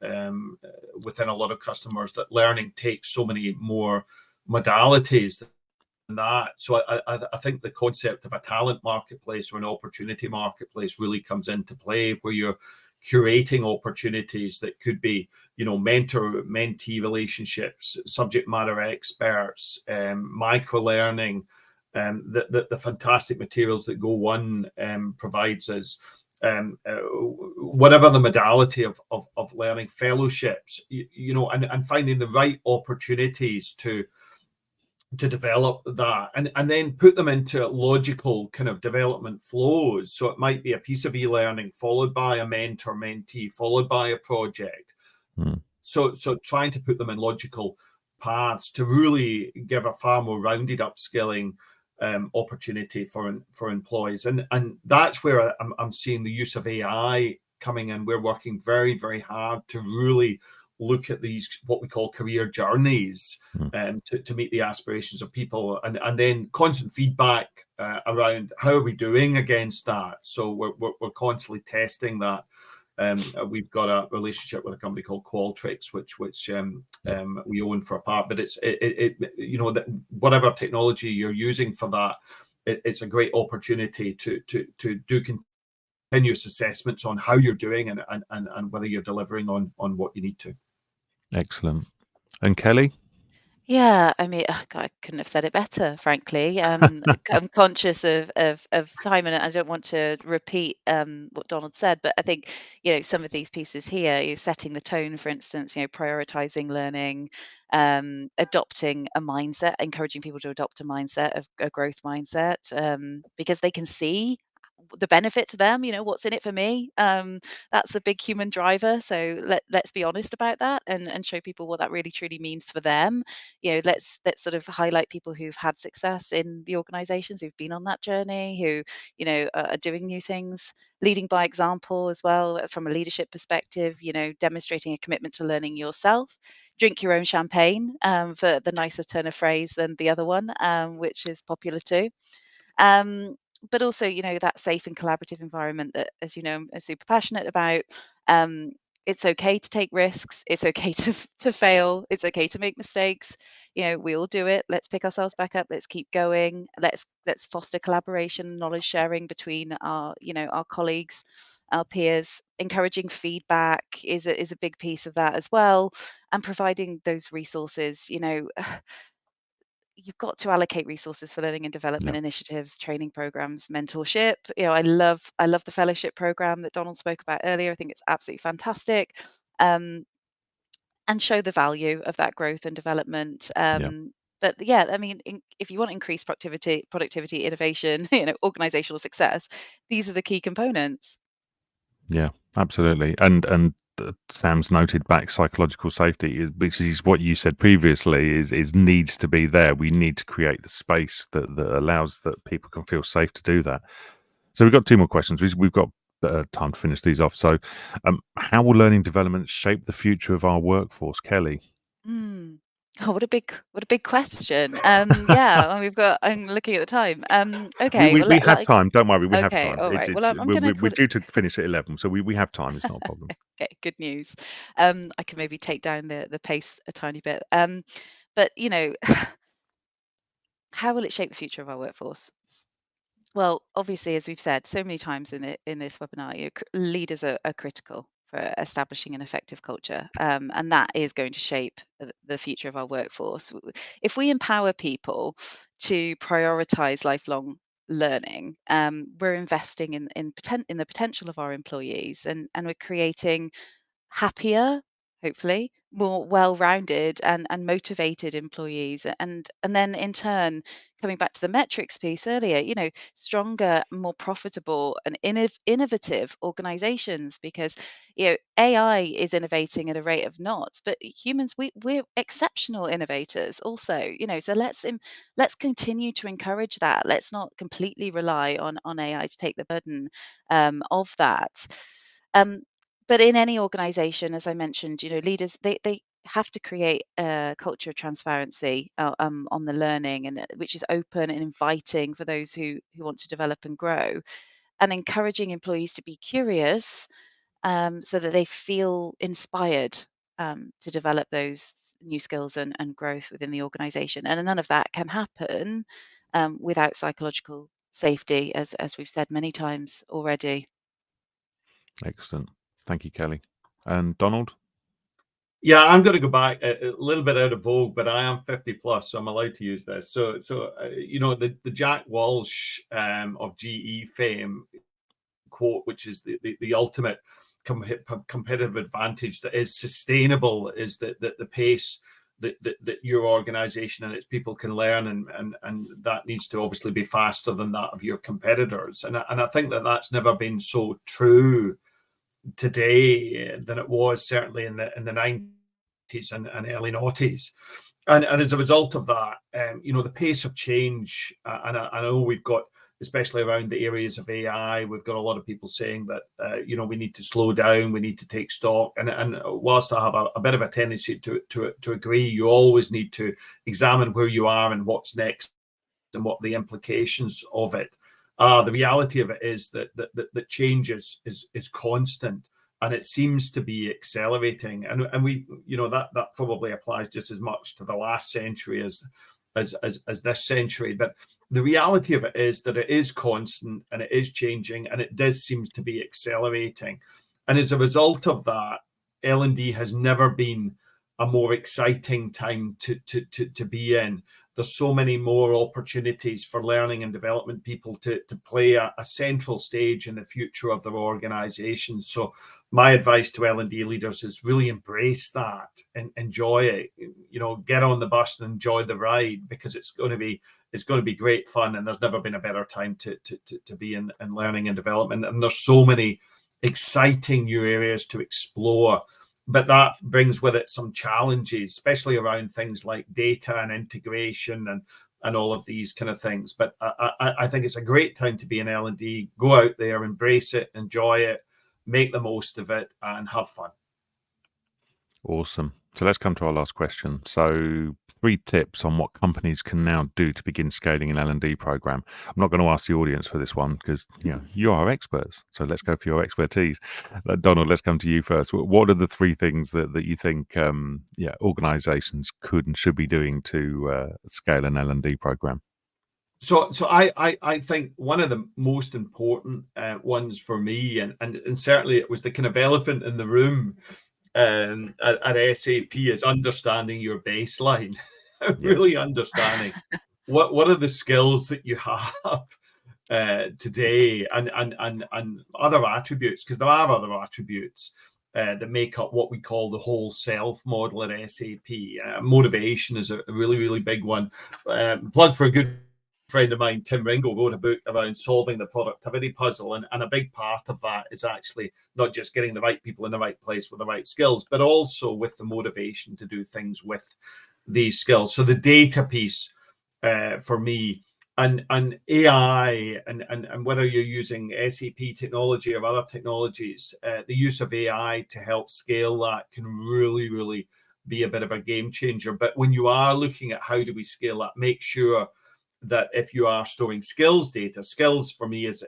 within a lot of customers that learning takes so many more modalities than that. So I think the concept of a talent marketplace or an opportunity marketplace really comes into play, where you're curating opportunities that could be, mentor-mentee relationships, subject matter experts, micro learning, the fantastic materials that Go1 provides us. Whatever the modality of learning, fellowships, and finding the right opportunities to develop that and then put them into logical kind of development flows. So it might be a piece of e-learning followed by a mentor mentee followed by a project. So trying to put them in logical paths to really give a far more rounded upskilling opportunity for employees, and that's where I'm seeing the use of AI coming in. We're working very, very hard to really look at these, what we call career journeys, to meet the aspirations of people, and then constant feedback around how are we doing against that. So we're constantly testing that. We've got a relationship with a company called Qualtrics, which we own for a part, but it's whatever technology you're using for that, it's a great opportunity to do continuous assessments on how you're doing and whether you're delivering on what you need to. Excellent. And Kelly? Yeah, I mean, God, I couldn't have said it better, frankly. I'm conscious of time, and I don't want to repeat what Donald said, but I think some of these pieces here, you're setting the tone, for instance, prioritizing learning, adopting a mindset, encouraging people to adopt a mindset of a growth mindset, because they can see the benefit to them, what's in it for me. That's a big human driver. So let's be honest about that and show people what that really truly means for them. Let's sort of highlight people who've had success in the organizations, who've been on that journey, who, are doing new things, leading by example as well from a leadership perspective, demonstrating a commitment to learning yourself. Drink your own champagne, for the nicer turn of phrase than the other one, which is popular too. But also, that safe and collaborative environment that, as you know, I'm super passionate about. It's okay to take risks. It's okay to fail. It's okay to make mistakes. We all do it. Let's pick ourselves back up. Let's keep going. Let's foster collaboration, knowledge sharing between our colleagues, our peers. Encouraging feedback is a big piece of that as well, and providing those resources. You've got to allocate resources for learning and development initiatives, training programs, mentorship. I love the fellowship program that Donald spoke about earlier. I think it's absolutely fantastic, and show the value of that growth and development. But yeah, I mean, if you want increased productivity, innovation, organizational success, these are the key components. Yeah, absolutely. And Sam's noted back psychological safety, which is what you said previously, is needs to be there. We need to create the space that allows that people can feel safe to do that. So we've got two more questions. We've got time to finish these off. So, how will learning development shape the future of our workforce, Kelly? Mm. Oh, what a big question. Yeah, and I'm looking at the time. Okay, well, We have time. Don't worry, we have okay, time. all right. Well, I'm We're, gonna we're call due to finish at 11, so we have time. It's not a problem. Okay, good news. I can maybe take down the pace a tiny bit. But how will it shape the future of our workforce? Well, obviously, as we've said so many times in this webinar, leaders are critical for establishing an effective culture, and that is going to shape the future of our workforce. If we empower people to prioritize lifelong learning, we're investing in the potential of our employees, and we're creating happier, hopefully, more well-rounded and motivated employees. And then in turn, coming back to the metrics piece earlier, stronger, more profitable and innovative organizations, because AI is innovating at a rate of knots, but humans, we're exceptional innovators also. So let's continue to encourage that. Let's not completely rely on AI to take the burden of that. Um, but in any organization, as I mentioned, leaders, they have to create a culture of transparency on the learning, and which is open and inviting for those who want to develop and grow, and encouraging employees to be curious, so that they feel inspired to develop those new skills and growth within the organization. And none of that can happen without psychological safety, as we've said many times already. Excellent. Thank you, Kelly. And Donald? Yeah, I'm going to go back a little bit out of vogue, but I am 50 plus, so I'm allowed to use this. So the Jack Walsh of GE fame quote, which is the ultimate competitive advantage that is sustainable, is that the pace that your organization and its people can learn, and that needs to obviously be faster than that of your competitors. And I think that that's never been so true today than it was certainly in the 90s and early noughties. And as a result of that, the pace of change, and I know we've got, especially around the areas of AI, we've got a lot of people saying that we need to slow down, we need to take stock. And whilst I have a bit of a tendency to agree, you always need to examine where you are and what's next and what the implications of it are. The reality of it is that change is constant, and it seems to be accelerating. And we, that probably applies just as much to the last century as this century. But the reality of it is that it is constant and it is changing, and it does seem to be accelerating. And as a result of that, L&D has never been a more exciting time to be in. There's so many more opportunities for learning and development people to play a central stage in the future of their organizations. So my advice to L&D leaders is really embrace that and enjoy it. Get on the bus and enjoy the ride, because it's going to be great fun, and there's never been a better time to be in learning and development. And there's so many exciting new areas to explore. But that brings with it some challenges, especially around things like data and integration and all of these kind of things. But I think it's a great time to be in L&D. Go out there, embrace it, enjoy it, make the most of it, and have fun. Awesome. So let's come to our last question. So 3 tips on what companies can now do to begin scaling an L&D program. I'm not going to ask the audience for this one, because you are experts. So let's go for your expertise. Donald, let's come to you first. What are the 3 things that you think organizations could and should be doing to scale an L&D program? So I think one of the most important ones for me, and certainly it was the kind of elephant in the room at SAP, is understanding your baseline. Really understanding what are the skills that you have today, and other attributes, because there are other attributes that make up what we call the whole self model at SAP. Motivation is a really, really big one. Plug for a good friend of mine, Tim Ringo, wrote a book around solving the productivity puzzle. And a big part of that is actually not just getting the right people in the right place with the right skills, but also with the motivation to do things with these skills. So the data piece for me, and AI, and whether you're using SAP technology or other technologies, the use of AI to help scale that can really, really be a bit of a game changer. But when you are looking at how do we scale that, make sure that if you are storing skills data, skills for me is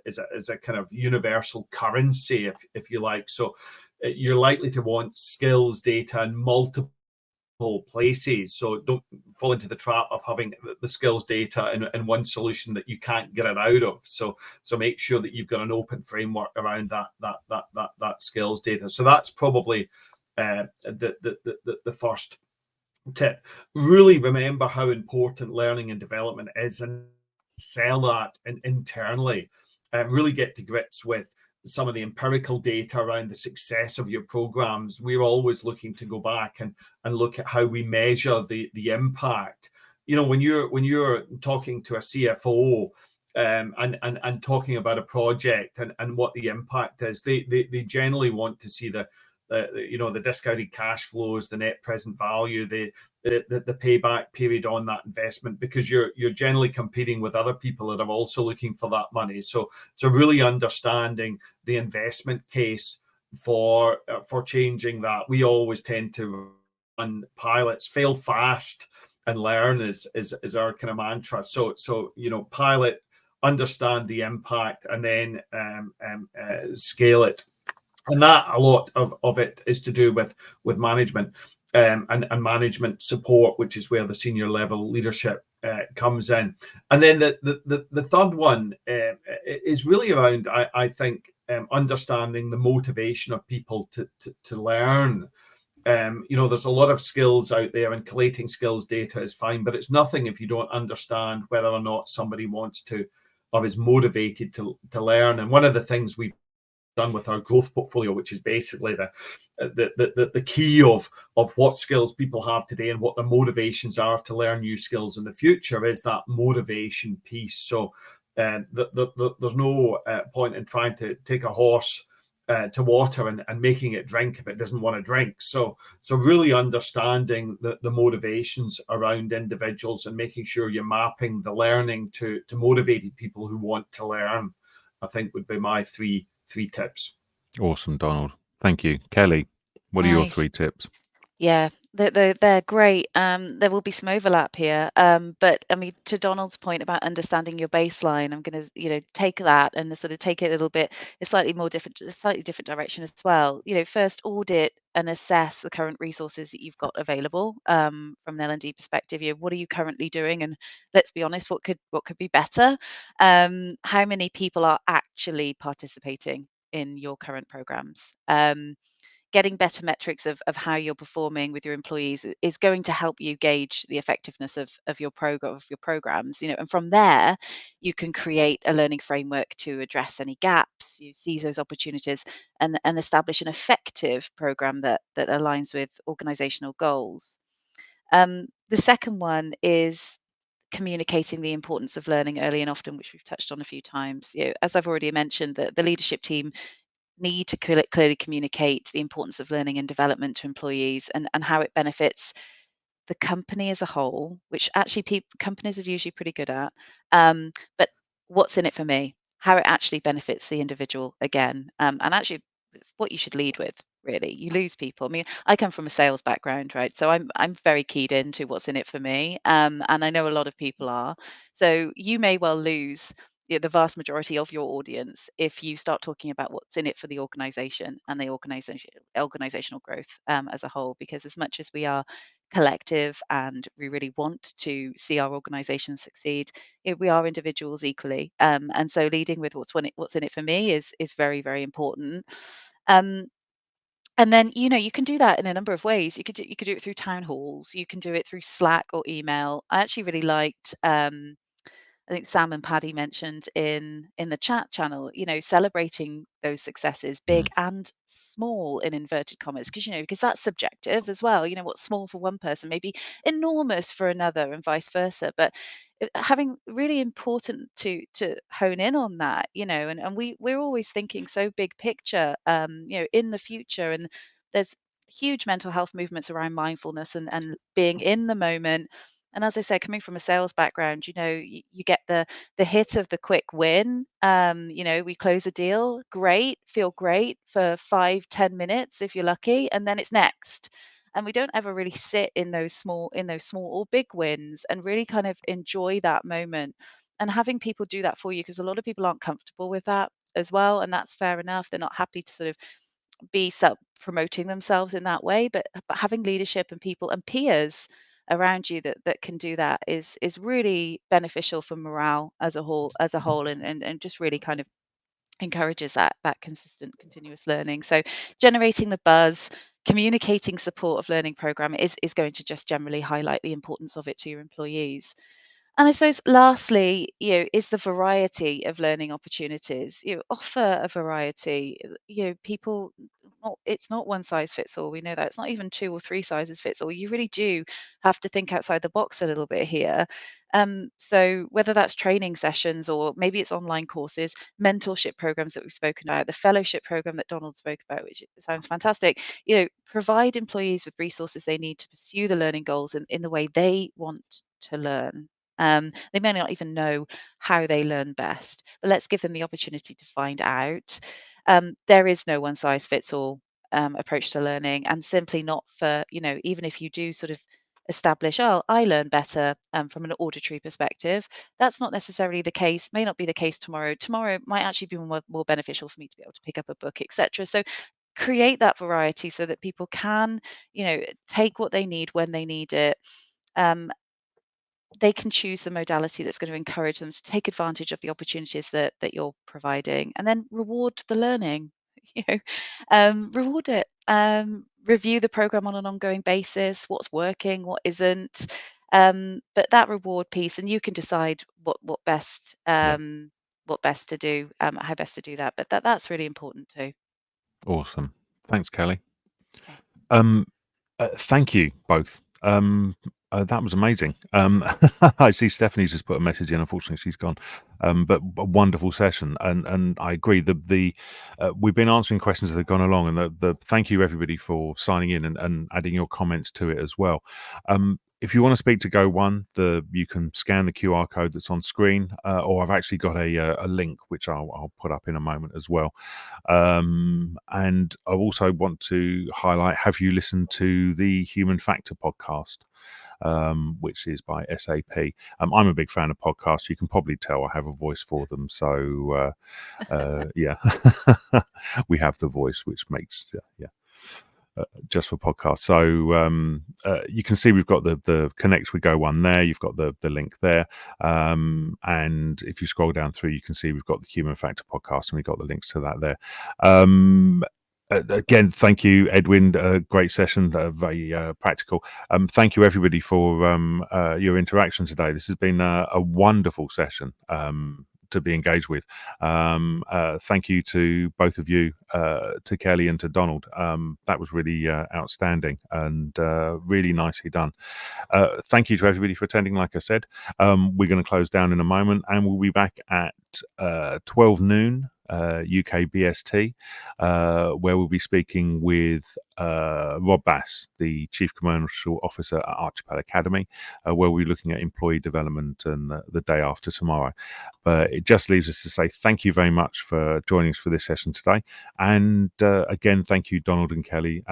a kind of universal currency, if you like. So you're likely to want skills data in multiple places. So don't fall into the trap of having the skills data in one solution that you can't get it out of. So make sure that you've got an open framework around that skills data. So that's probably the first tip. Really remember how important learning and development is, and sell that internally, and really get to grips with some of the empirical data around the success of your programs, we're always looking to go back and look at how we measure the impact. You know, when you're talking to a CFO and talking about a project and what the impact is, they generally want to see the discounted cash flows, the net present value, the payback period on that investment, because you're generally competing with other people that are also looking for that money. So really understanding the investment case for changing that. We always tend to run pilots, fail fast and learn is our kind of mantra. So pilot, understand the impact, and then scale it. And that, a lot of it is to do with management and management support, which is where the senior level leadership comes in. And then the third one is really around, I think, understanding the motivation of people to learn. There's a lot of skills out there, and collating skills data is fine, but it's nothing if you don't understand whether or not somebody wants to or is motivated to learn. And one of the things we've done with our growth portfolio, which is basically the key of what skills people have today and what their motivations are to learn new skills in the future, is that motivation piece. So there's no point in trying to take a horse to water and making it drink if it doesn't want to drink. So really understanding the motivations around individuals and making sure you're mapping the learning to motivated people who want to learn, I think would be my three tips. Awesome, Donald. Thank you. Kelly, what are your Nice. 3 tips? Yeah, they're great. There will be some overlap here, but I mean, to Donald's point about understanding your baseline, I'm going to, take that and sort of take it a little bit, a slightly different direction as well. First audit and assess the current resources that you've got available from an L&D perspective. What are you currently doing? And let's be honest, what could be better? How many people are actually participating in your current programs? Getting better metrics of how you're performing with your employees is going to help you gauge the effectiveness of your programs. And from there you can create a learning framework to address any gaps, you seize those opportunities, and establish an effective program that aligns with organizational goals. The second one is communicating the importance of learning early and often, which we've touched on a few times. As I've already mentioned, the leadership team need to clearly communicate the importance of learning and development to employees, and how it benefits the company as a whole, which actually companies are usually pretty good at. But what's in it for me? How it actually benefits the individual again. And actually, it's what you should lead with. Really, you lose people. I mean, I come from a sales background, right? So I'm very keyed into what's in it for me, and I know a lot of people are. So you may well lose the vast majority of your audience if you start talking about what's in it for the organization and the organizational growth as a whole. Because as much as we are collective and we really want to see our organization succeed, we are individuals equally, and so leading with what's in it for me is very, very important. um, and then you can do that in a number of ways. You could do it through town halls, you can do it through Slack or email. I actually really liked, I think Sam and Paddy mentioned in the chat channel, celebrating those successes, big Mm. and small in inverted commas, because that's subjective as well. What's small for one person may be enormous for another, and vice versa. But having really important to hone in on that, and we're always thinking so big picture, in the future, and there's huge mental health movements around mindfulness and being in the moment. And as I said, coming from a sales background, you get the hit of the quick win. We close a deal, great, feel great for 5-10 minutes if you're lucky, and then it's next. And we don't ever really sit in those small or big wins and really kind of enjoy that moment. And having people do that for you, because a lot of people aren't comfortable with that as well, and that's fair enough. They're not happy to sort of be self promoting themselves in that way, but having leadership and people and peers around you that can do that is really beneficial for morale as a whole, and just really kind of encourages that consistent continuous learning. So generating the buzz, communicating support of learning program is going to just generally highlight the importance of it to your employees. And I suppose lastly, is the variety of learning opportunities. Offer a variety. People, it's not one size fits all. We know that it's not even 2 or 3 sizes fits all. You really do have to think outside the box a little bit here. So whether that's training sessions or maybe it's online courses, mentorship programs that we've spoken about, the fellowship program that Donald spoke about, which sounds fantastic. Provide employees with resources they need to pursue the learning goals in the way they want to learn. They may not even know how they learn best, but let's give them the opportunity to find out. There is no one size fits all approach to learning, and simply not for, even if you do sort of establish, oh, I learn better from an auditory perspective. That's not necessarily the case, may not be the case tomorrow. Tomorrow might actually be more beneficial for me to be able to pick up a book, etc. So create that variety so that people can, take what they need when they need it. Um, they can choose the modality that's going to encourage them to take advantage of the opportunities that you're providing, and then reward the learning. you know Reward it. Review the program on an ongoing basis, what's working, what isn't. But that reward piece, and you can decide what best Yeah. what best to do, how best to do that, but that's really important too. Awesome. Thanks, Kelly. Okay. Thank you both. That was amazing. I see Stephanie's just put a message in. Unfortunately, she's gone. But a wonderful session, and I agree. We've been answering questions that have gone along, and the thank you everybody for signing in and adding your comments to it as well. If you want to speak to Go One, you can scan the QR code that's on screen, or I've actually got a link which I'll put up in a moment as well. And I also want to highlight: have you listened to the Human Factor podcast, which is by SAP? I'm a big fan of podcasts. You can probably tell I have a voice for them. So yeah, we have the voice, which makes just for podcasts. So you can see we've got the Connect with Go One there. You've got the link there, and if you scroll down through, you can see we've got the Human Factor podcast, and we've got the links to that there. Again, thank you, Edwin. Great session, very practical. Thank you, everybody, for your interaction today. This has been a wonderful session to be engaged with. Thank you to both of you, to Kelly and to Donald. That was really outstanding and really nicely done. Thank you to everybody for attending. Like I said, we're going to close down in a moment, and we'll be back at 12 noon UK BST, where we'll be speaking with Rob Bass, the Chief Commercial Officer at Archipel Academy, where we're looking at employee development and the day after tomorrow. But it just leaves us to say thank you very much for joining us for this session today. And again, thank you, Donald and Kelly.